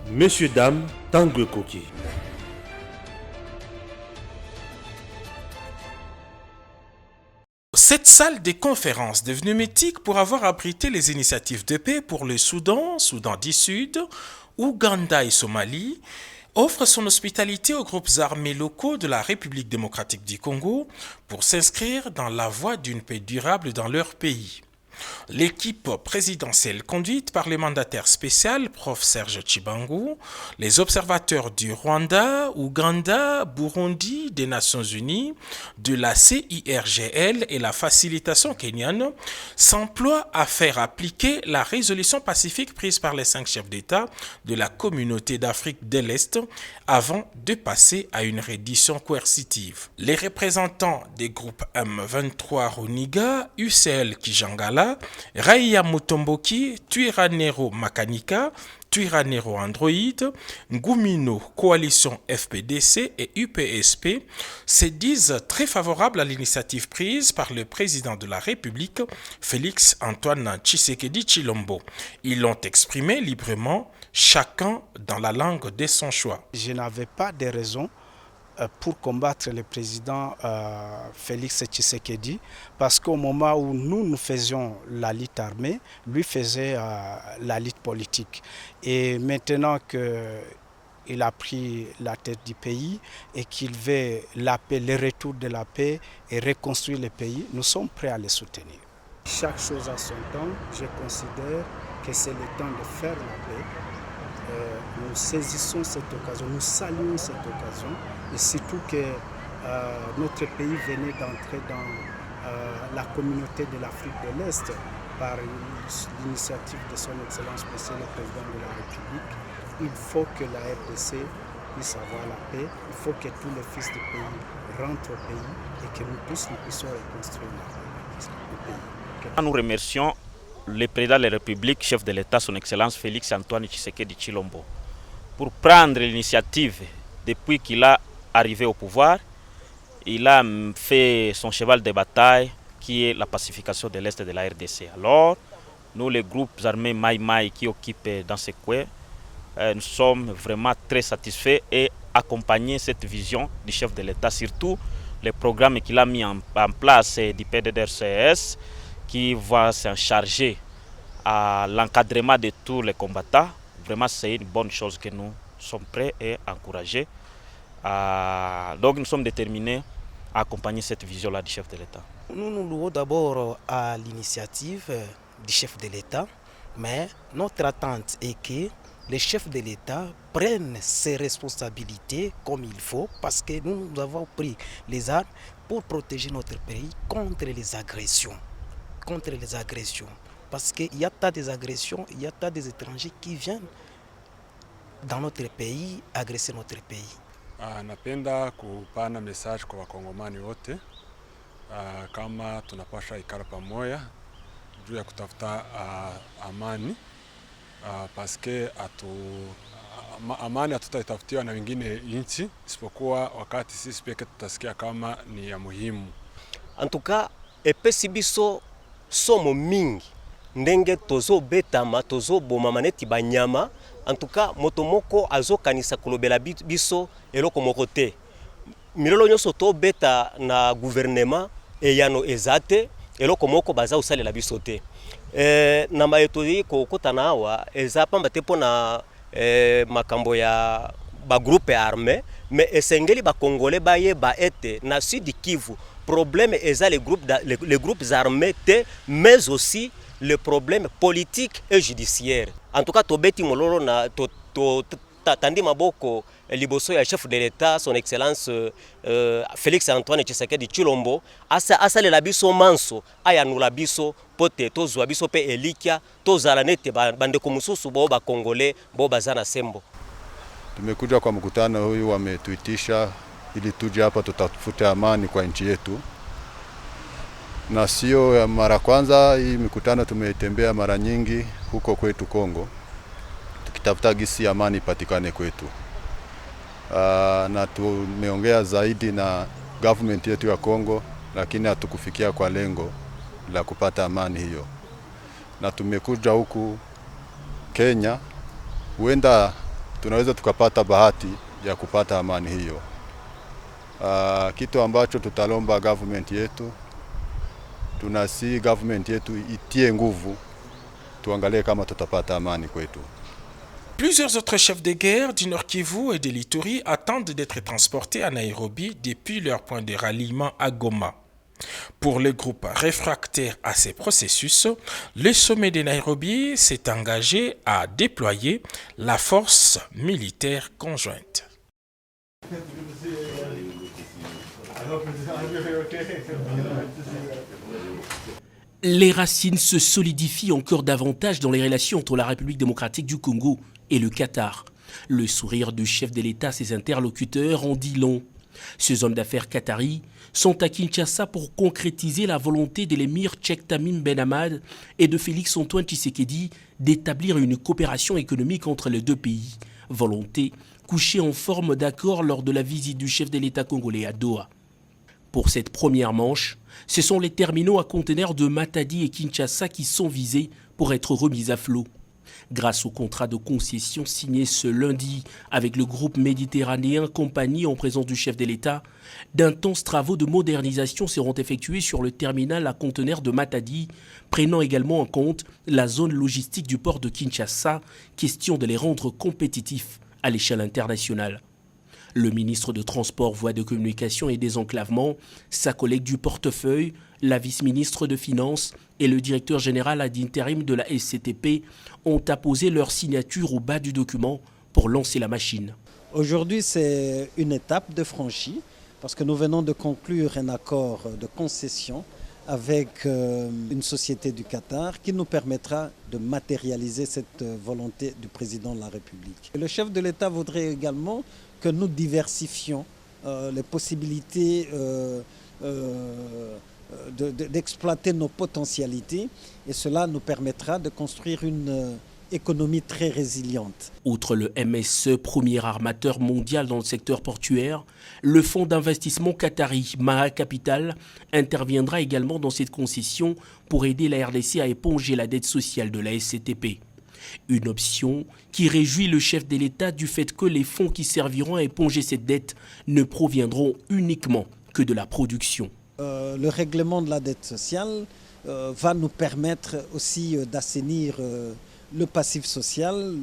Messieurs, dames, Tanguy Koki. Cette salle des conférences devenue mythique pour avoir abrité les initiatives de paix pour le Soudan, Soudan du Sud, Ouganda et Somalie, offre son hospitalité aux groupes armés locaux de la République démocratique du Congo pour s'inscrire dans la voie d'une paix durable dans leur pays. L'équipe présidentielle conduite par le mandataire spécial, Prof Serge Tshibangu, les observateurs du Rwanda, Ouganda, Burundi, des Nations Unies, de la CIRGL et la facilitation kenyane s'emploient à faire appliquer la résolution pacifique prise par les 5 chefs d'État de la communauté d'Afrique de l'Est avant de passer à une reddition coercitive. Les représentants des groupes M23 Runiga, UCL Kijangala, Raia Mutomboki, Twirwaneho Makanika, Twirwaneho Android, Ngumino Coalition FPDC et UPSP se disent très favorables à l'initiative prise par le président de la République, Félix Antoine Tshisekedi Tshilombo. Ils l'ont exprimé librement, chacun dans la langue de son choix. Je n'avais pas de raison pour combattre le président Félix Tshisekedi, parce qu'au moment où nous faisions la lutte armée, lui faisait la lutte politique. Et maintenant qu'il a pris la tête du pays et qu'il veut la paix, le retour de la paix et reconstruire le pays, nous sommes prêts à le soutenir. Chaque chose a son temps. Je considère que c'est le temps de faire la paix. Nous saisissons cette occasion, nous saluons cette occasion, et surtout que notre pays venait d'entrer dans la communauté de l'Afrique de l'Est par l'initiative de son Excellence Monsieur le Président de la République. Il faut que la RDC puisse avoir la paix, il faut que tous les fils du pays rentrent au pays et que nous puissions reconstruire le pays. Nous remercions le président de la République, chef de l'État, son Excellence Félix Antoine Tshisekedi Tshilombo, pour prendre l'initiative depuis qu'il a arrivé au pouvoir. Il a fait son cheval de bataille qui est la pacification de l'Est de la RDC. Alors, nous, les groupes armés Maï qui occupent dans ce coin, nous sommes vraiment très satisfaits et accompagnons cette vision du chef de l'État, surtout les programmes qu'il a mis en place du PDDRCS, qui va s'en charger à l'encadrement de tous les combattants. Vraiment, c'est une bonne chose que nous sommes prêts et encouragés. Donc, nous sommes déterminés à accompagner cette vision-là du chef de l'État. Nous nous louons d'abord à l'initiative du chef de l'État, mais notre attente est que les chefs de l'État prennent ses responsabilités comme il faut, parce que nous avons pris les armes pour protéger notre pays contre les agressions. Parce qu'il y a tas des agressions, il y a tas des étrangers qui viennent dans notre pays agresser notre pays. Napenda kupana message kwa wakongomani wote kama tunapasha ikara pamoja juu ya kutafuta amani, paske amani hatutaitafutiwa na wengine nchi isipokuwa wakati sisi peke tutasikia kama ni ya muhimu. En tout cas, epesi biso somo mingi ndenge tozo betama tozo bomama neti banyama. En tout cas, moto moko azokanisa kolobela biso eloko moko te. Milolo nyonso to beta na gouvernement eyano ezate eloko moko baza usalela biso te. Na maeto ko kotana awa eza pamba te pona makambo ya ba groupe armé, mais esengeli ba congolais baye ba ete na Sud Kivu problème eza les groupes armés te, mais aussi le problème politique et judiciaire. En tout cas, tobeti mololo na tandi maboko liboso ya chef de l'État, son Excellence Félix Antoine Tshisekedi Tshilombo, asale la biso manso, aya nula biso pote tozwa biso pe elikia, tozala nete bandeko mususu bo ba Congolais bo bazana sembo. Tumekuja kwa mkutano huyu, wametuitisha ili tuje hapa tutafute amani kwa nchi yetu. Na sio ya mara kwanza, hii mikutano tumetembea mara nyingi huko kwetu Kongo, tukitafuta gisi amani patikane kwetu. Na tumeongea zaidi na government yetu ya Kongo, lakini hatukufikia kwa lengo la kupata amani hiyo. Na tumekuja huku Kenya, huenda tunaweza tukapata bahati ya kupata amani hiyo. Kitu ambacho tutalomba government yetu, tunasi government yetu itie nguvu, tuangalie kama tutapata amani kwetu. Plusieurs autres chefs de guerre du Nord Kivu et de l'Ituri attendent d'être transportés à Nairobi depuis leur point de ralliement à Goma. Pour le groupe réfractaire à ces processus, le sommet de Nairobi s'est engagé à déployer la force militaire conjointe. Les racines se solidifient encore davantage dans les relations entre la République démocratique du Congo et le Qatar. Le sourire du chef de l'État à ses interlocuteurs en dit long. Ces hommes d'affaires qataris sont à Kinshasa pour concrétiser la volonté de l'émir Cheikh Tamim Ben Hamad et de Félix Antoine Tshisekedi d'établir une coopération économique entre les deux pays. Volonté couchée en forme d'accord lors de la visite du chef de l'État congolais à Doha. Pour cette première manche, ce sont les terminaux à conteneurs de Matadi et Kinshasa qui sont visés pour être remis à flot. Grâce au contrat de concession signé ce lundi avec le groupe méditerranéen Compagnie en présence du chef de l'État, d'intenses travaux de modernisation seront effectués sur le terminal à conteneurs de Matadi, prenant également en compte la zone logistique du port de Kinshasa, question de les rendre compétitifs à l'échelle internationale. Le ministre de Transport, Voies de Communication et Désenclavement, sa collègue du portefeuille, la vice-ministre de Finances et le directeur général ad intérim de la SCTP ont apposé leur signature au bas du document pour lancer la machine. Aujourd'hui, c'est une étape de franchie parce que nous venons de conclure un accord de concession avec une société du Qatar qui nous permettra de matérialiser cette volonté du président de la République. Le chef de l'État voudrait également que nous diversifions les possibilités d'exploiter nos potentialités et cela nous permettra de construire une économie très résiliente. Outre le MSE, premier armateur mondial dans le secteur portuaire, le fonds d'investissement qatari Maha Capital interviendra également dans cette concession pour aider la RDC à éponger la dette sociale de la SCTP. Une option qui réjouit le chef de l'État du fait que les fonds qui serviront à éponger cette dette ne proviendront uniquement que de la production. Le règlement de la dette sociale va nous permettre aussi d'assainir le passif social,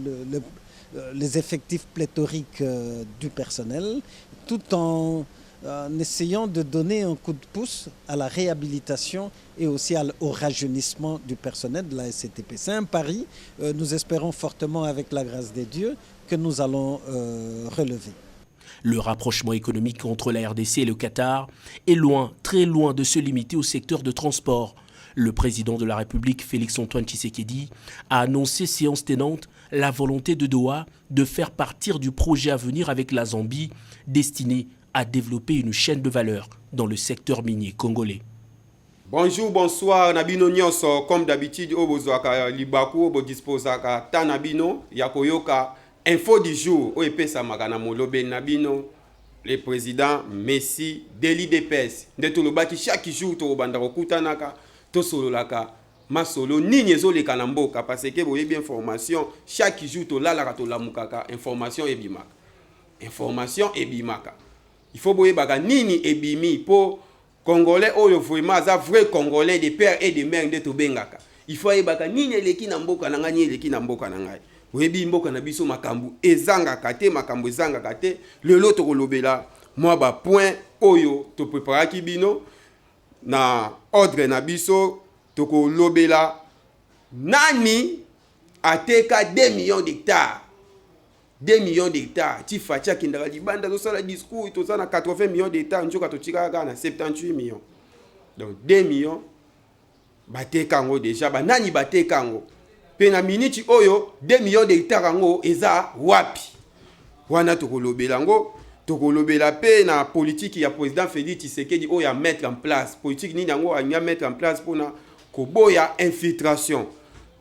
les effectifs pléthoriques du personnel, tout en essayant de donner un coup de pouce à la réhabilitation et aussi au rajeunissement du personnel de la SCTP. C'est un pari, nous espérons fortement avec la grâce des dieux que nous allons relever. Le rapprochement économique entre la RDC et le Qatar est loin, très loin de se limiter au secteur de transport. Le président de la République, Félix Antoine Tshisekedi, a annoncé séance tenante la volonté de Doha de faire partir du projet à venir avec la Zambie destiné à développer une chaîne de valeur dans le secteur minier congolais. Bonjour, bonsoir, Nabino Nyonso, comme d'habitude, Obozwaka Libaku, Obodisposaka, Tanabino, Yakoyoka, info du jour, Oepesa Magana Molobe Nabino, le président Messi, Deli Depes, Ndetolobaki, chaque jour, Torobandaro Kutanaka, Tosololaka, Masolo, Ninyezo le Kanamboka, parce que vous avez bien information, chaque jour, Tolalaka, Tolamukaka, information et bimaka. Information et bimaka. Il faut que vous nini et bimi pour Congolais, oyo vraiment za vrai Congolais de père et de mère de Tobengaka. Il faut que nini eleki na mboka na ngai eleki na mboka na ngai. Webi mboka na biso makambu ezanga kate makambu ezanga kate le loto kolobela moi ba point oyo to préparaki bino na ordre na biso to kolobela nani ateka 2 millions d'hectares. 2 millions d'hectares. Tifatia kindara libanda zo sala discours to na 80 millions d'hectares njoka to chikaka na 78 millions. Donc 2 millions bateka ngo déjà ba nani bateka ngo. Pe na miniti oyo 2 millions d'hectares ngo eza wapi. Wana to kolobela ngo to kolobela pe na politique ya président Félix Tshisekedi oyo ya mettre en place. Politique ni ngo a mettre en place pour na koboya infiltration.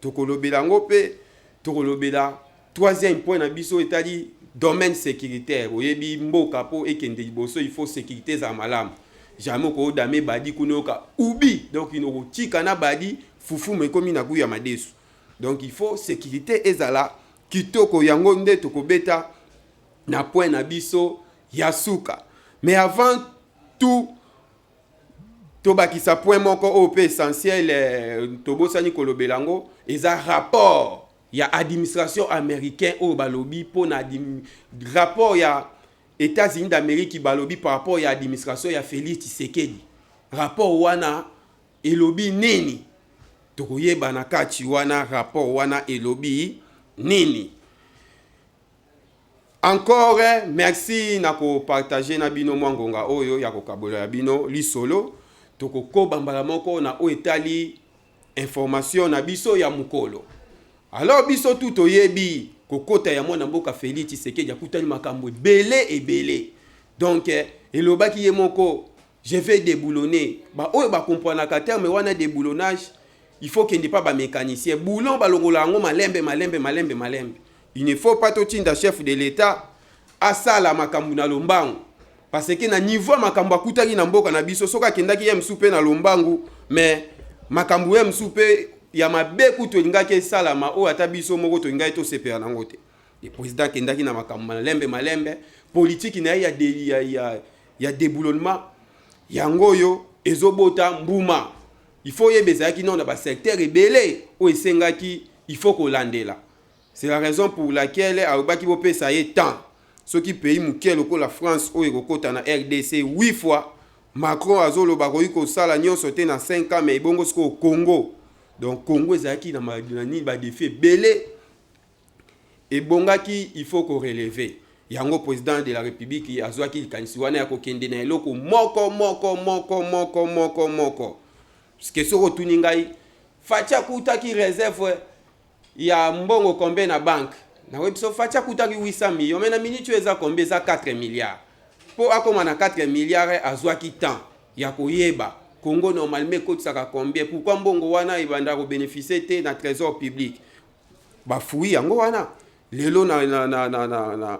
To kolobela ngo pe to kolobela troisième point na biso etali domaine sécuritaire. Oyebi mboka po ekende liboso il faut sécurité za malamu. Jamais ko dame badi kunoka ubi donc ino tika na badi fufu mekomi na kuya madesu. Donc il faut sécurité ezala kitoko yango nde tokobeta na point na biso ya suka. Mais avant tout tobakisa point moko o pe essentiel tobosani kolobelango eza rapport ya administration américain au balobi pour na rapport ya États-Unis d'Amérique balobi par rapport ya administration ya Félix Tshisekedi. Rapport wana elobi nini? Tokoyeba na kati wana rapport wana elobi nini? Encore merci na ko partager na bino mwangonga oyo ya ko kabola ya bino lisolo toko ko bambala moko na o etali information na biso ya mukolo. Alors biso tout oyebi kokota ya mwana mboka Félix Tshisekedi ya kutani makambo belé. Donc elobaki ye moko je vais déboulonner. Ba oyo ba comprendre ka terme wana déboulonnage, il faut qu'il n'y ait pas ba mécanicien. Boulon ba longola ngo malembe. Il ne faut pas totinda chef de l'État asala makambo na lombangu. Parce que na niveau makambo akutaki na mboka na biso soka kendaki ye msupe na lombangu, mais makambo ye msupe ya mabe kuto ngake salama o ata biso moko to ngai to sepera nango te. Le président kendaki na makambo malembe politique na ya déboulonnement yango yo ezobota mbuma. Il faut yebezaki non na ba secteur ebele o esengaki il faut kolandela. C'est la raison pour laquelle aobaki bo pesa ye temps. Ce qui pays muke loko la France o ekokota na RDC 8 fois. Macron azolo bakoyi ko sala nyonso te na 5 ans mais bongo sko Congo. Donc Congo ezaki na ni ba défi belé et bongaki il faut ko relever. Yango président de la République azwaki kanisi wana ya kokende na eloko moko. Parce que soko tuningai facha kutaki réserve ya mbongo combien na banque na webso facha kutaki 800 millions mais na minute eza combien za 4 milliards pour akoma na 4 milliards azwaki temps ya koyeba Congo normalement kotisaka combien pourquoi mbongo wana ibanda ko bénéficier te na trésor public ba fui yango wana lelo na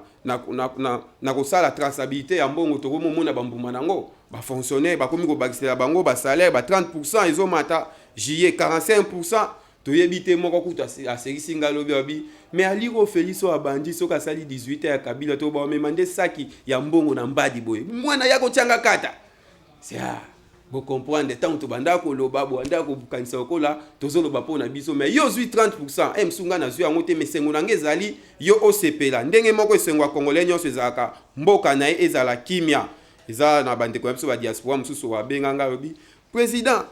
kosala traçabilité ya mbongo tokomo mona bambuma nango ba fonctionnaire ba komi ko bakisela bango ba salaire ba 30% ezomata juillet 45% toyebite moko kuta aserisi ngalobi abi mais aliko Félix o abandi soka sali 18 ya Kabila to ba memande saki ya mbongo na mbadi boye mwana yako changa kata c'est bo comprendre tant to banda ko loba bo anda ko bukanisa okola tozoloba po na biso mais yo zui 30% msunga na zui yango te mesengo nange ezali yo osepela ndenge moko esengwa congolais nyonso ezalaka mboka na ezala kimia eza na bandeko ya biso ba diaspora mususu wa benganga lobi président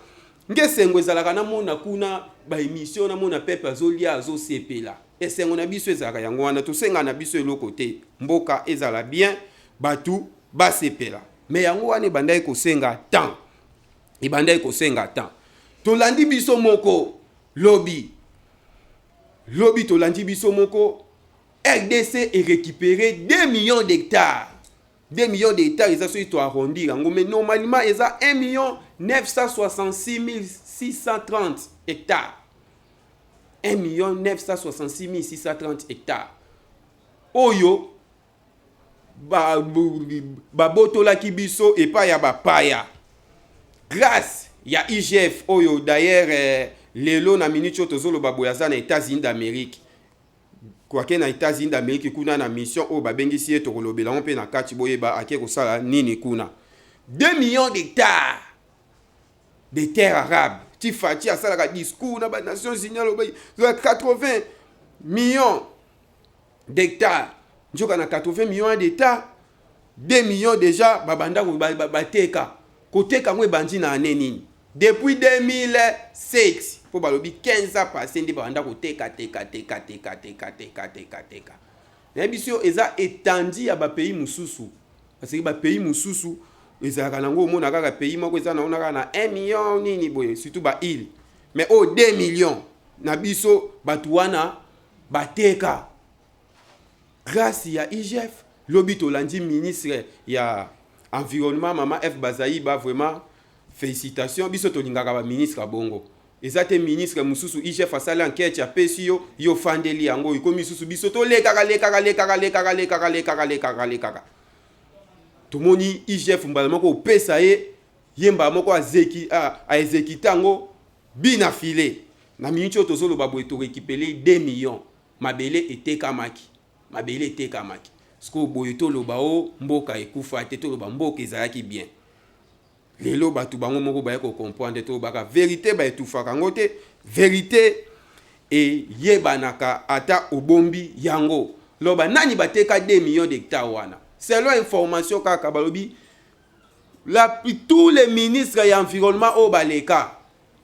ngesengo ezalaka na mona kuna ba émission na mona pepe azolia azosepela esengo na biso ezalaka yango wana tosenga na biso eloko te mboka ezala bien batu basepela mais yango wana bandai kosenga temps ibandai kosenga temps tolandi biso moko lobby tolandi biso moko RDC est récupéré 2 millions d'hectares. 2 millions d'hectares, ils ont arrondir. Mais normalement, ils ont 1 966 630 hectares. 1 966 630 hectares. Oyo, babotola kibiso et pas ya bapaya. Grâce, il y a IGF, oyo d'ailleurs, lelo na minute tozolo baboyaza na États-Unis d'Amérique. Quoi que na États-Unis d'Amérique kuna na mission o babengisi eto kolobela on pe na kati boyeba ake ko sala nini kuna 2 millions d'hectares de terres arabes ti fati asala ka discours na ba Nations Unies lo 80 millions d'hectares njoka na 80 millions d'hectares 2 millions déjà babanda ko bateka koteka ngwe bandi na nini depuis 2007 pour balobi 15 ans passé ndi banda ko teka. Na biso eza étendue ya ba pays mususu parce que ba pays mususu ezalaka nango mona kaka pays moko eza na onaka na 1 million nini boye surtout ba île mais au 2 millions na biso batu wana bateka grâce ya IGF lobi tolandi ministre ya environnement mama F Bazaiba vraiment félicitations biso tolingaka ba ministre bongo ezate ministre mususu IGF asala enquête ya pesi yo fandeli yango ikomi susu biso to lekaka tomoni IGF mbala moko pesa yemba moko azeki a exécutango bina filé na minute tozolo babo to récupérer 2 millions mabele etekamaki mabele etekamaki siko boye toloba o mboka ekufa te toloba mboka ezalaki bien lelo bato bango moko baye kocomprendre tolobaka vérité baetufaka yango te vérité eyebanaka ata obombi yango loba nani bateka 2 millions d'hectares wana selon information kaka balobi tous les ministres ya environnement o baleka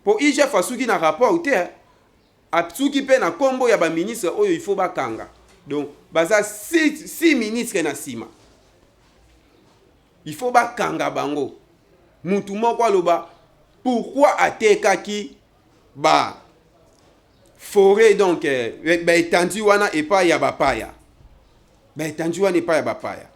po IGF asuki na rapport te asuki pe na kombo ya ba ministre oyo il faut bakanga donc baza 6 ministres na sima il faut bakanga bango mutu moko aloba pourquoi atekaki ba forêt donc étendu wana epai ya bapaya étendu wana epai ya bapaya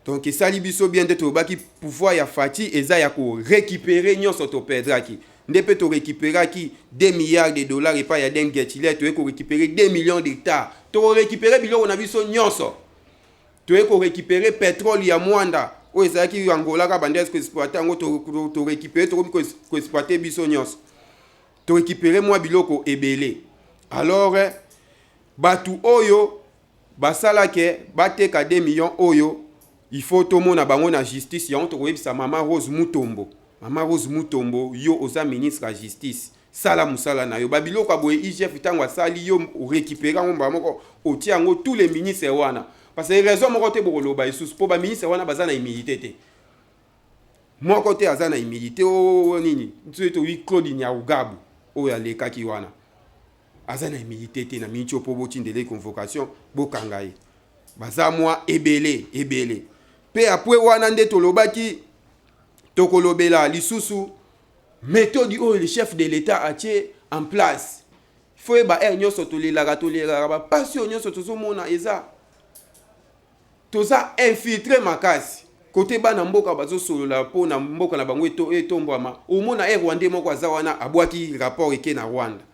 donc esali biso bien te tolobaki pouvoir ya Fati eza ya korécupérer nyonso topedraki nde mpe torécupéraki 2 milliards de dollars epai ya Den Getile toye korécupérer 2 millions d'hectares tokorécupérer biloko na biso nyonso toye korécupérer pétrole ya Mwanda oyo ezalaki Angola ka bande exploiter yango torécupérer tokoexploiter biso nyonso torécupérer mwa biloko ebele alors batu oyo basalake bateka 2 millions oyo il faut tomona bango na justice yango tokoyebisa Mama Rose Mutombo yo oza ministre ya justice sala musala na yo babiloko boye IGF tango asali yo récupérer ngo moko otia yango tous les ministres wana parce que raison moko te bokoloba isusu po ba ministre wana baza na humilité te moko te aza na humilité o nini to wi Claude Nyaugabu oyo alekaki wana aza na humilité te na mincho po botindele convocation bokanga ye baza mwa ebele pe après wana nde tolobaki tokolobela lisusu méthode oyo le chef de l'État a tie en place il faut ba nyonso tolelaka ba passion nyonso tozomona eza toza infiltré makasi côté bana mboka bazosolola po na mboka na bango etombwama omona Rwanda moko aza wana abwaki rapport eke na Rwanda.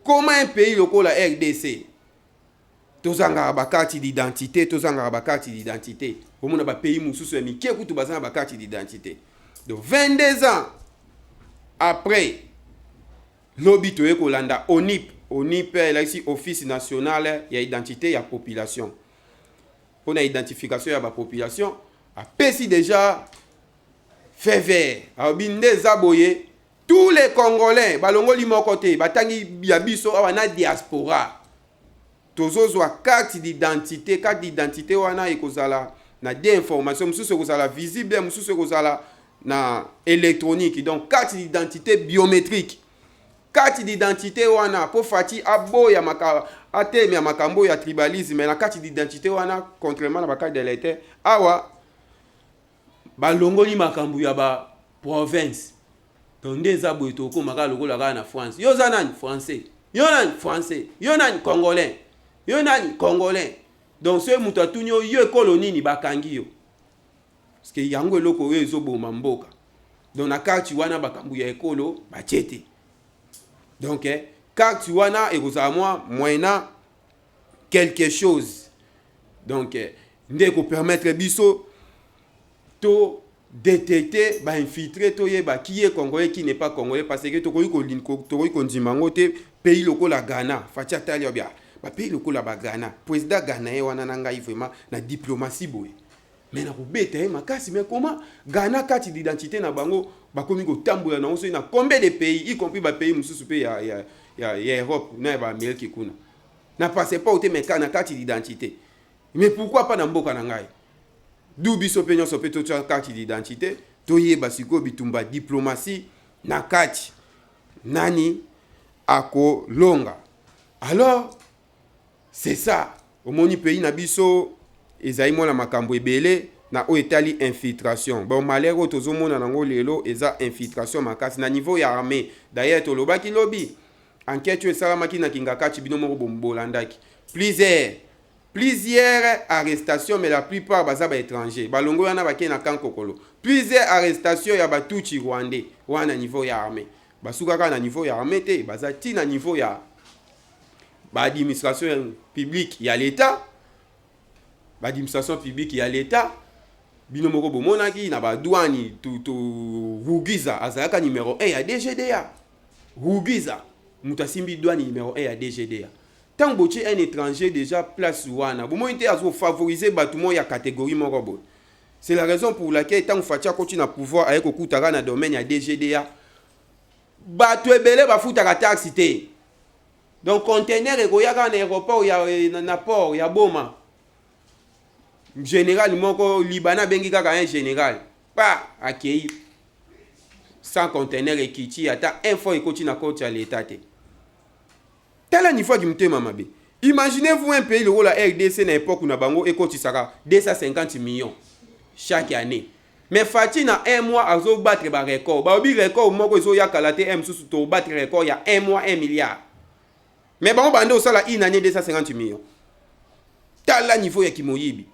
Comment un pays lokola RDC tozanga ba carte d'identité omona ba pays mususu ya mike kutu bazanga ba carte d'identité donc 22 ans après lobby toye kolanda ONIP ici office national ya identité ya population pour la identification ya ba population a pesi déjà fait vert a binde zaboye tous les Congolais balongoli moko te batangi ya biso awana diaspora tozozwa carte d'identité wana ekozala na des informations mususu ekozala visible mususu ekozala na électronique donc carte d'identité biométrique carte d'identité wana po Fati aboya atemi ya makambo ya tribalisme na carte d'identité wana contrairement na ba carte d'électeur awa balongoli makambo ya ba province donc des aboy to ko makala lokola ka na France yo za nani français yo nani français yo nani congolais donc ce mutu atunyo yo colonie ni bakangi yo parce que yango eloko oyo ezoboma mboka donc na carte wana bakambu ya ekolo bachete donc carte wana ekozala mwa moyena quelque chose donc nde ko permettre biso to détecter ba infiltrer to yeba qui est congolais qui n'est pas congolais parce que tokoyi kondimango te pays lokola Ghana Fati atali obia ba pays lokola ba Ghana président Ghana wana na ngai vraiment na diplomatie boye mais na kobeta makasi mais comment Ghana carte d'identité na bango bakomi ko tambola na oso na combien de pays y compris ba pays mususu pe ya Europe na ba Amérique kuna na passeport te mais na carte d'identité mais pourquoi pas na mboka na ngai d'où biso pe nyonso pe to carte d'identité to yeba siko bitumba diplomatie na kati nani ako longa alors c'est ça au moni pays na biso ezai mona makambo ebele na o etali infiltration bon malheur tozomona nango lelo eza infiltration makasi na niveau ya armée d'ailleurs tolobaki lobby enquête esalamaki na kingakati bino moko bombolandaki plusieurs arrestations mais la plupart baza ba étrangers balongo wana bakena na kankokolo plusieurs arrestations ya batuchi rwandais wana niveau ya armée basukaka na niveau ya armée te baza ti na niveau ya ba administration publique ya l'état bino moko bomonaki na ba douane to Rugiza azalaka numéro 1 ya DGDA Rugiza mutu asimbi douane numéro 1 ya DGDA. Tant que un étranger déjà place wana, bon moi à favoriser bâtiment ya catégorie moko. C'est la raison pour laquelle tant que Fatia continue à pouvoir avec okutaka na domaine ya DGDA, bato ebele ba futaka taxe té. Donc conteneur ekoyaka na aéroport ya na port ya Boma. Général moko Libana bengi kaka un général. Pas accueilli sans conteneur ekiti ata un fois ekoti na compte ya l'état té. Tel un niveau qui me téma mabe. Imaginez-vous un pays le rôle la RDC na époque où na bango ekoti saka 250 millions chaque année. Mais Fati na un mois azo battre ba record. Ba obi record moko ezo ya kalate M sous to battre record ya un mois 1 milliard. Mais bango bande osala une année 250 millions. Tala niveau ya kimoyibi.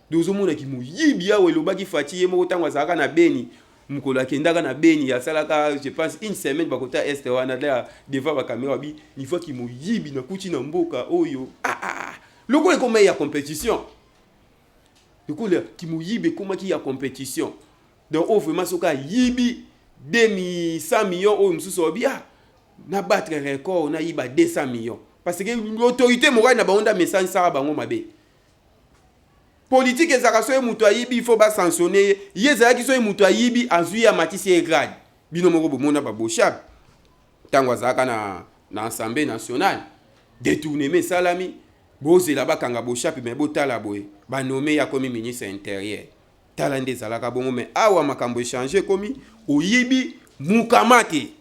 Dozo mona kimoyibi ya welobaki Fati yemo tango azaka na Beni. Mukolo akendaka na Beni ya salaka je pense une semaine bakota est wana là devant ba caméra bi niveau kimoyibi na kuti na mboka oyo. Loko eko meilleure compétition. Du coup, qui mouyibe comment qui a compétition. Donc, on vraiment soka yibi 2100 millions au msuso bia na battre record na yiba 200 millions. Parce que l'autorité morale na baonda message ça bango mabe. Politique ezaka so mutu ayibi il faut ba sanctionner. Yezaka ki so mutu ayibi azui ya matisi e grade. Bino moko bomona ba boshab. Tango azaka na Assemblée nationale. Détourner mes salami. Boze là-bas kanga boshap mais botala boye ba nommé ya comme ministre intérieur talande zalaka bongo mais awa makambo échanger komi oyibi mukamate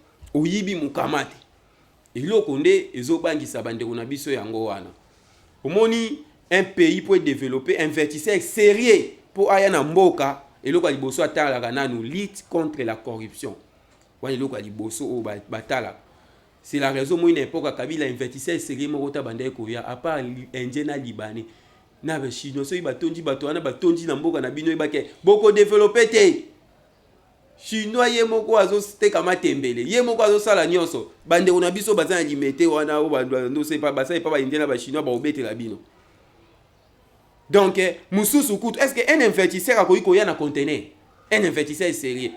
iloko nde ezobangisa bandeko na biso yango wana omoni un pays pour développer investisseur sérieux pour aya na mboka eloko liboso atalaka nanu lutte contre la corruption wana eloko liboso o batala. C'est la raison où n'importe Kabila investisseur sérieux mokota bandai koya à part indien libanais na ba chinois so ibatondi batwana batondi na mboka na bino ibake boko développer te chinois ye moko azo steka matembele ye moko azo sala nyonso bande ona biso bazana limité wana o bando se pas basa pas ba indien na ba chinois ba obete la bino. Donc mususu kutu est-ce que un investisseur akoyi koya na conteneur un investisseur sérieux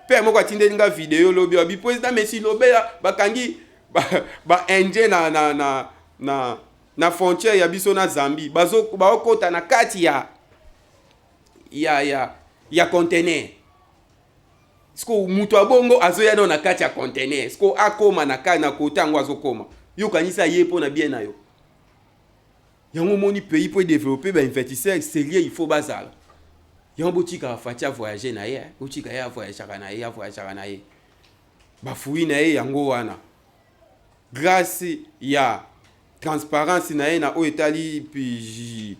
père moko atinde nga vidéo lobi abi président Messi lobela bakangi ba indien na frontière ya biso na Zambie bazo baokota na kati ya conteneur. Sko mutu abongo azoya na kati ya conteneur. Sko akoma na kati na kota ngo azokoma. Yo kanisa yepo na bien na yo. Yango moni pays pour développer ba investisseur sérieux il faut bazala. Yango botika Fatia voyager na ye, botika ya voyager na ye. Ba fui na ye yango wana. Grâce ya transparence na ye na oetali puis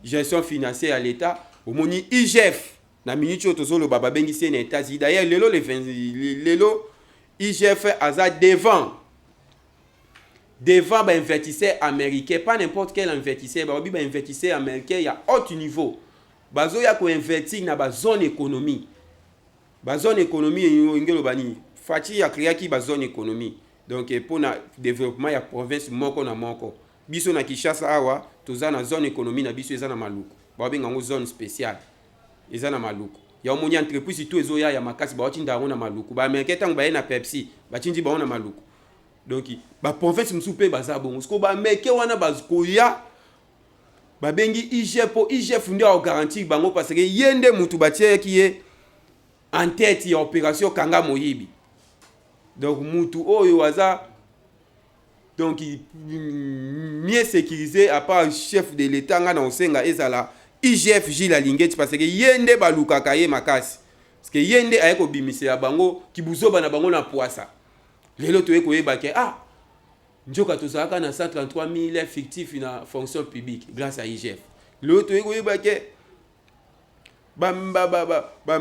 gestion financière à l'état au moni IGF na minute tozolo baba bengisi na États-Unis d'ailleurs lelo IGF aza devant ba investisseur américain pas n'importe quel investisseur ba investisseur américain ya haut niveau bazo ya ko investir na ba zone économie ngelo bani Fati ya créer ki ba zone économie. Donc pour na développement ya province moko na moko biso na Kinshasa awa toza na zone économie na biso eza na maluku ba benga ngo zone spéciale eza na maluku ya omoni entreprise tout ezo ya makasi ba otinda ngo na maluku ba américain tango ba na Pepsi ba tindi ba na maluku. Donc ba province msupe baza bongo sko ba américain wana bazkoya ba bengi IGF ndio au garantie bango parce que yende mutu batie ki ye en tête ya opération kanga moyibi. Donc mutu oyo waza donc mieux sécurisé à part chef de l'état nga na osenga ezala IGF Gilles Lingeti parce que yende balukaka ye makasi parce que yende ayeko bimisela bango kibuzoba na bango na poisa lelo to eko yeba ke njoka tozalaka na 133 000 fictifs na fonction publique grâce à IGF lelo to eko yeba ke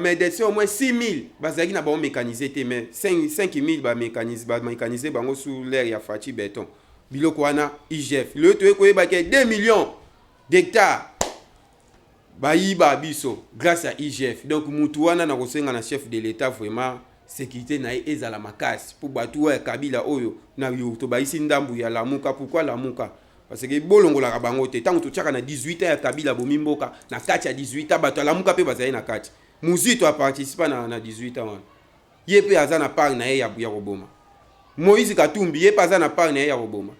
médecins au moins 6 000 bazaki na ba mécanisé mais 5 000 ba mécanisé bango sous l'air ya Fati béton biloko wana IGF le to ekoyeba ke 2 millions d'hectares bayiba biso grâce à IGF. Donc mutu wana na kosenga na chef de l'état vraiment sécurité na ezala makasi pour batu ya Kabila oyo na yo to baisi ndambu ya Lamuka. Pourquoi Lamuka? Parce que bolongola bango te tango to tchaka na 18 ans ya Kabila bomimboka na kati ya 18 ans bato Lamuka pe bazali na kati muzito a participer na 18 ans ye pe aza na part na ye ya koboma Moïse Katumbi ye pas na part na ya roboma.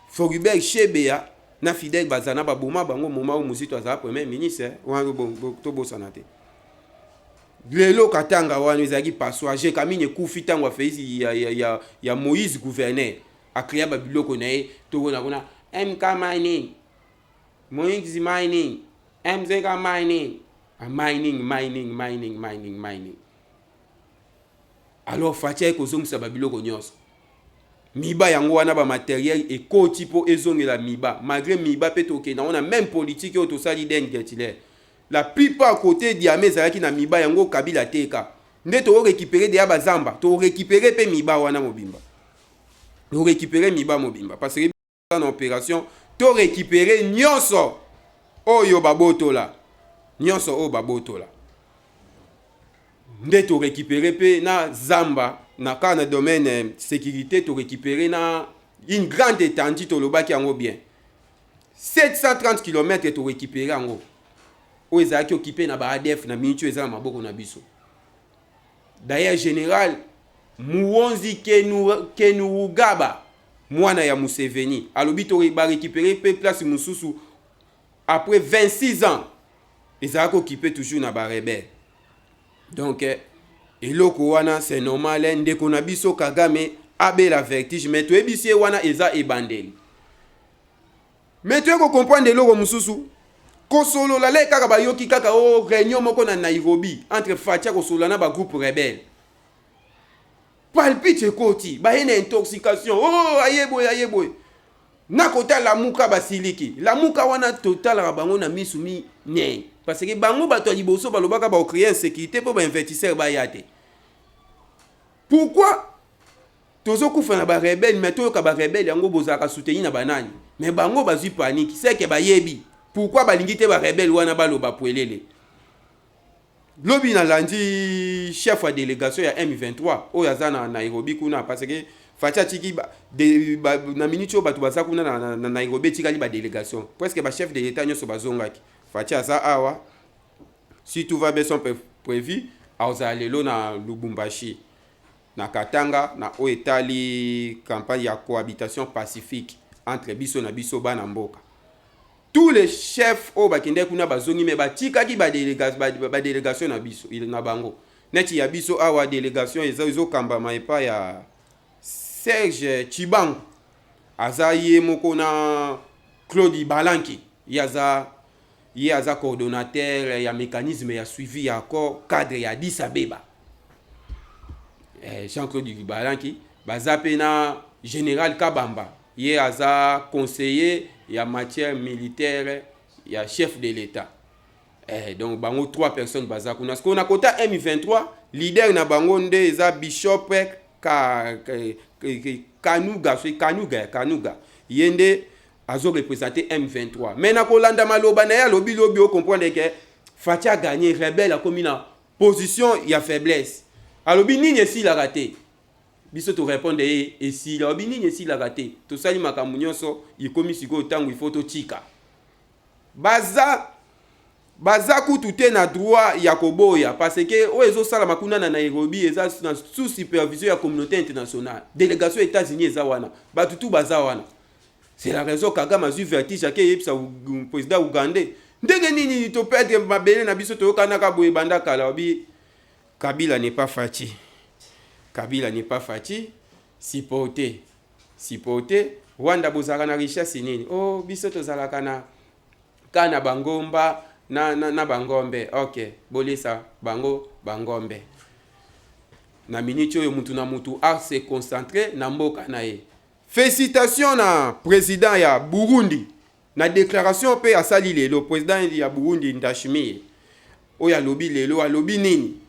Floribert Chebeya na Fidel Bazana baboma bango moment où Muzito azala premier ministre wana bon to bosana te. Lelo Katanga wana ezaki persuagé kamine kufi tango afeisi ya Moïse gouverneur akria babiloko na ye to kuna MK mining Moïse mining MZK mining. Alors Fatia kozongisa babiloko nyonso. Miba yango wana ba matériel et koti po ezongela miba malgré miba petoke na on a même politique auto sali den getile. La plupart côté diamé zalaki na miba yango Kabila teka. Nde to récupérer de bazamba, to récupérer pe miba wana mobimba. To récupérer miba mobimba parce que en opération to récupérer nyonso oyo babotola. Nyonso o babotola. Nde to récupérer pe na zamba na ka na domaine sécurité to récupérer na une grande étendue to lobaki yango bien 730 km to récupérer yango o ezaki occupé na ba ADF na minute ezala maboko na biso. D'ailleurs général Muonzi Kainerugaba mwana ya Museveni alobi to ba récupérer pe place mususu après 26 ans ezaki occupé toujours na ba rebelle. Donc eloko wana c'est normal ndeko na biso Kagame abe la vertige mais to ebisie wana eza ebandeli. Mais tu ko comprendre eloko mususu ko solo la le kaka bayoki kaka o réunion moko na Nairobi entre Fatia ko solo na ba groupe rebelle. Palpite koti ba ene intoxication oh ayeboy na kota la muka basiliki la muka wana total rabango na misumi ne parce que bango bato liboso balobaka ba créer insécurité pour ba investisseur ba yate. Pourquoi tozo kufa na ba rebelle mais to ka ba rebelle yango bozaka soutenir na banani mais bango bazui panique c'est que ba yebi pourquoi balingi te ba rebelle wana baloba poelele lobi na landi chef de délégation ya M23 o yazana na Nairobi kuna parce que Fatia tiki na minute batu baza kuna na Nairobi tikali ba délégation presque ba chef de l'état nyoso bazongaki Fatia za awa si tout va bien son prévu aozalelo na Lubumbashi na Katanga na oetali campagne ya cohabitation pacifique entre biso na biso bana mboka. Tous les chefs au bakende kuna bazongi me batikaki ba délégation na biso il na bango neti ya biso awa délégation ezo kamba maipa ya Serge Chibangu azaye moko na Claude Balanki yaza coordonnateur ya mécanisme ya suivi ya accord cadre ya Addis Abeba. Jean-Claude Balanki bazape na général Kabamba ye aza conseiller ya matière militaire ya chef de l'état. Donc bango 3 personnes baza kuna parce qu'on a kota M23 leader na bango nde eza Bishop Kanuga yende azo représenter M23 mais na kolanda maloba na ya lobi o comprendre que Fatia gagné rebelle a commis na position ya faiblesse alobi nini si la raté biso to répondre et si la alobi nini si la raté to sali makambo nyonso ikomi siko tango il faut to tika baza kutu te na droit ya koboya parce que o ezo sala makuna na Nairobi eza sous supervision ya communauté internationale délégation États-Unis eza wana batutu baza wana. C'est la raison Kagame a eu vertige ake yebisa président Ougandais ndenge nini to perdre mabele na biso to kanaka boye banda kala obi Kabila n'est pas Fati. Kabila n'est pas Fati. Sipote. Wanda bozaka na richesse nini? Oh, biso tozalaka na kana bangomba na bangombe. OK. Bolisa bango bangombe. Na minute oyo mutu na mutu a se concentrer na mboka na ye. Félicitations na président ya Burundi. Na déclaration pe asali lelo président ya Burundi Ndashimie. Oya lobi lelo alobi nini?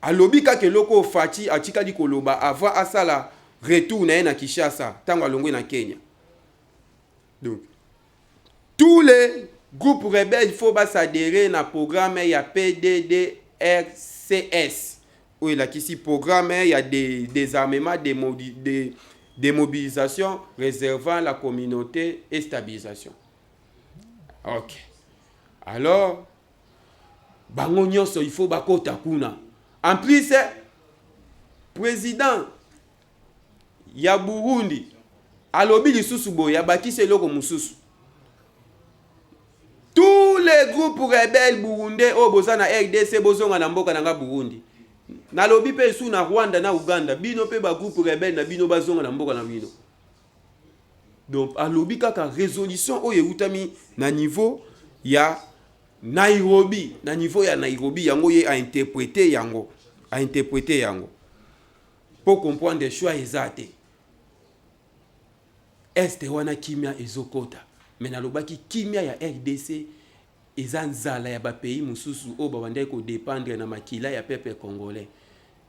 Alobi kake loko Fati atikali koloba avant asala retour na Kinshasa tango alongwe na Kenya. Donc tous les groupes rebelles il faut s'adhérer na programme ya PDDRCS. Où il a ici programme il y a des désarmements des démobilisation réservant la communauté et stabilisation. OK. Alors bango nyonso il faut bakota kuna. En plus président ya Burundi alobi lisusu boya bakisi eloko mususu. Tous les groupes rebelles burundais au boza na RDC bozonga na mboka nanga Burundi. Na lobi pe su na Rwanda na Uganda bino pe ba groupe rebelle na bino bazonga na mboka na bino. Donc alobi kaka résolution oyo utami na niveau ya Nairobi, na niveau ya Nairobi yango ye a interprété yango, pour comprendre des choix exacts. Este wana kimia ezokota. Mais nalobaki kimia ya RDC eza nzala ya ba pays mususu o ba wandai ko dépendre na makila ya peuple congolais.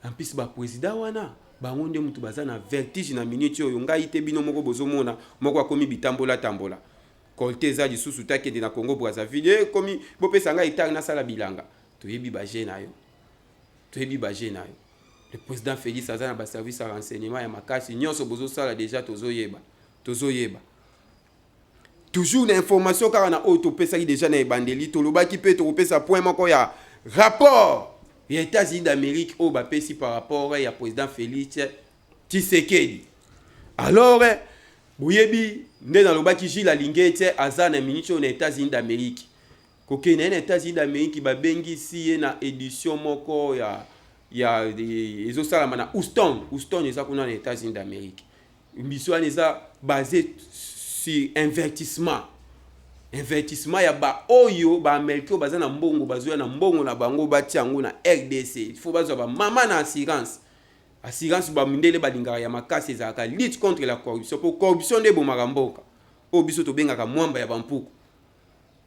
En plus ba président wana bango nde mutu baza na vertige na minute oyo ngai te bino moko bozomona moko akomi bitambola tambola. Kolte za lisusu takende na Congo Brazzaville komi bopesa ngai itang na sala bilanga. Toyebi ba je na yo. Le président Félix aza na ba service à renseignement ya makasi nyonso bozo sala déjà tozoyeba. Toujours l'information car on a autopesa déjà na ebandeli tolobaki pe topesa point moko ya rapport les États-Unis d'Amérique au bapesi par rapport à président Félix Tshisekedi. Alors boyebi nde na lobaki Gilles Alingete aza na ministre aux États-Unis d'Amérique. Koke na États-Unis d'Amérique ba bengi si na édition moko ya ezo sala na Houston eza kuna na États-Unis d'Amérique. Mission eza basé sur investissement ya ba oyo ba Américain baza na mbongo bazoya na mbongo na bango bati yango na RDC. Il faut bazwa ba mama na assurance ba mindele balingaka ya makasi ezaka lutte contre la corruption. Pour corruption de bomaka mboka o biso to bengaka mwamba ya bampuku.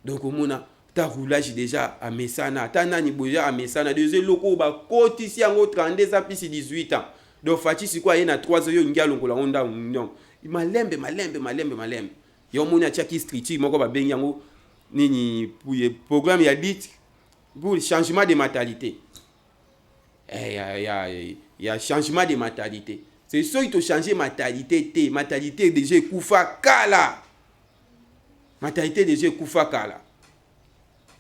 Donc omona ta roulage déjà à Mesana ta nani boya à Mesana deux loko ba kotisi yango 32 à plus 18 ans. Donc Fatisi kwa yena 3 oyo ngialo ngola onda non. Malembe. Yo moni a chaki street moko ba bengi yango nini pour programme ya dit pour le changement de mentalité. Ya changement de mentalité. C'est ça il faut changer mentalité mentalité déjà kufa kala.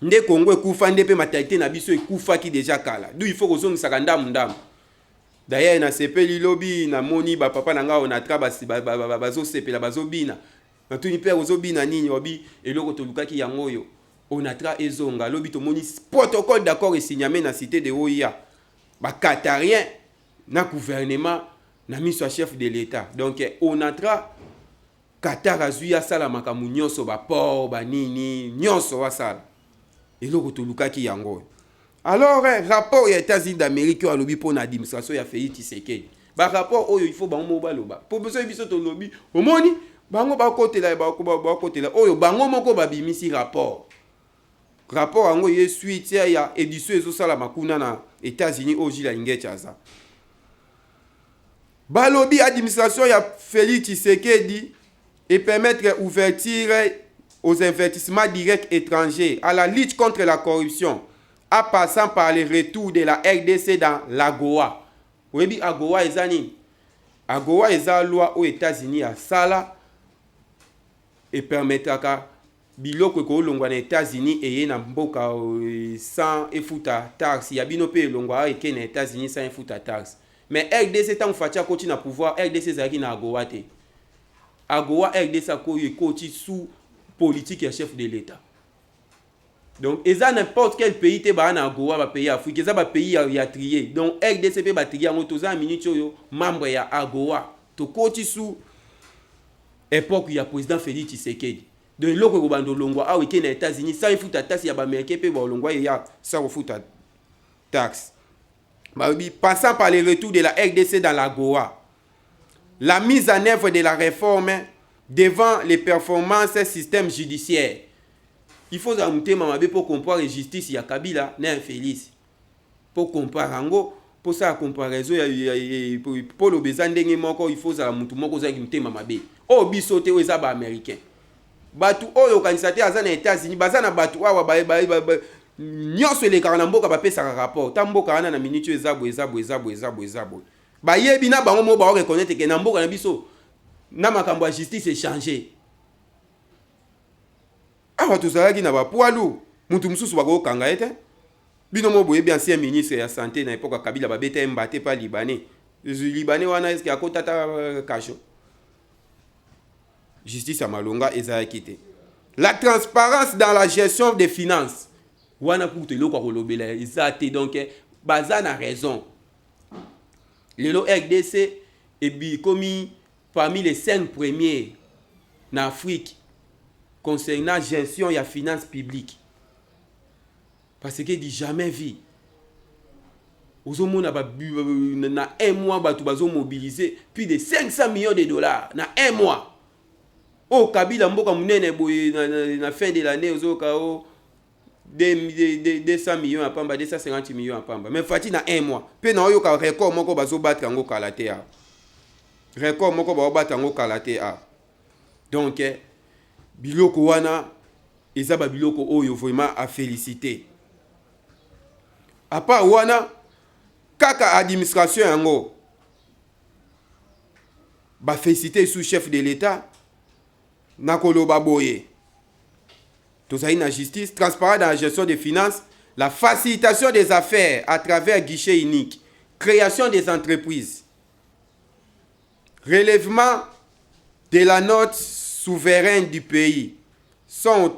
Nde Congo kufa nde pe mentalité na biso kufa ki déjà kala. D'où il faut kozongisa ndamu. D'ailleurs na sepeli lobby na moni ba papa na nga on a trabasi bazo sepela bazo bina na tuni pe ozo bina nini obi eloko to lukaki yango yo on a tra ezonga lobby to moni protocole d'accord et signé na cité de Oya ba qatarien na gouvernement na miso chef de l'état donc on a tra Qatar azuya sala makamu nyonso ba port ba nini nyonso wa sala eloko to lukaki yango. Alors, rapport aux États-Unis d'Amérique à lobby pour l'administration ya Félix Tshisekedi. Ba rapport oyo il faut bango baloba. Pour besoin biso to lobby, omoni bango ba côté là oyo bango moko ba bimisi rapport. Rapport ango ye suite ya édition ezo sala makuna na États-Unis au Gilles Alingete. Ba lobby administration ya Félix Tshisekedi et permettre ouverture aux investissements directs étrangers à la lutte contre la corruption. En passant par le retour de la RDC dans l'AGOA. Vous voyez, AGOA est une AGOA est une loi aux États-Unis à Sala et permettra que biloko ko longwa na États-Unis et na mboka sans efuta taxe. Ya bino pe longwa et que na États-Unis sans efuta taxe. Mais RDC tant fatia koti na pouvoir RDC zaki na AGOA te. AGOA RDC ko koti sous politique et chef de l'État. Donc, et ça n'importe quel pays te ba na Agoa ba pays Afrique, ça ba pays ya trier. Donc RDCP ba trier en toza minute yo membre ya Agoa. To koti sous époque ya président Félix Tshisekedi. Donc loko ko bando longwa a wiki na États-Unis, ça il faut ta taxe ya ba américain pe ba longwa ya ça il faut ta taxe. Ba bi passant par le retour de la RDC dans l'Agoa. La mise en œuvre de la réforme devant les performances système judiciaire. Il faut ajouter mamabe pour comparer la justice ya Kabila na Félix. Pour comparer ango, pour ça comparaison pour le besoin ndenge moko il faut za mutu moko za kimte mamabe. O biso te weza ba américain. Batu oyo kanisa te aza na États-Unis, baza na batu awa ba nyonso le kana mboka ba pesa rapport. Tamboka ana na minute ezabo. Ba yebi na bango mo ba reconnaître que na mboka na biso na makambo ya justice est changé. Awa tozalaki na bapoalu mutu mususu bakokanga ete bino mo boyebi ancien ministre ya santé na époque Kabila babeta mbate pa libanais libanais wana est-ce que akotata kasho justice ya malonga ezalaki te. La transparence dans la gestion des finances wana pour te loko kolobela eza te, donc baza na raison. Lelo RDC et commis parmi les 5 premiers en Afrique concernant la gestion de la finance publique. Parce que dit jamais vu. Aux hommes, na un mois, ils ont mobilisé plus de 500 millions de dollars. Na un mois. Au Kabila, na fin de l'année, aux autres, 200 millions à Pamba, 250 millions à Pamba. Mais Fati na un mois. Puis na yo ka record moko bazo battre ngo kalate a. Record moko ba battre ngo kalate a. Donc biloko wana eza ba biloko oyo vraiment à féliciter. À part wana kaka administration yango ba féliciter sous chef de l'État na koloba boye. Tout ça, la justice, transparence dans la gestion des finances, la facilitation des affaires à travers guichet unique, création des entreprises, relèvement de la note souveraine du pays sont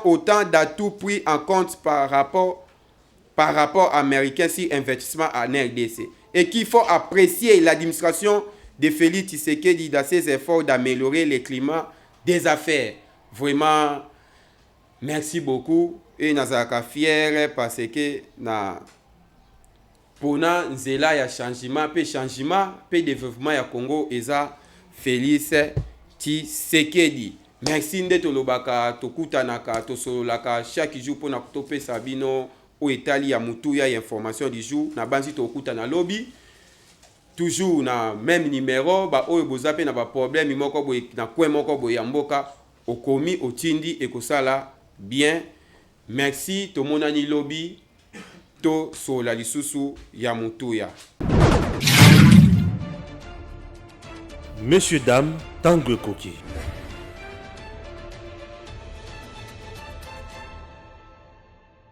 autant d'atouts pris en compte par rapport américain sur investissement en RDC. Et qu'il faut apprécier l'administration de Félix Tshisekedi dans ses efforts d'améliorer le climat des affaires. Vraiment, merci beaucoup. Et nous sommes fiers parce que pour nous, zela ya changement, pe développement ya Congo, eza Félix Tshisekedi. Merci de tolobaka, tokutanaka, tosololaka chaque jour pour na tope sabino au Italie ya mutuya information du jour. Na banzi tokutana lobby. Toujours na même numéro, ba oyo bozape na ba problème moko boy na kwe moko boy ya mboka. Okomi otindi ekosala bien. Merci to monani lobby to so la lisusu ya mutuya. Messieurs dames, Tanguy Koki.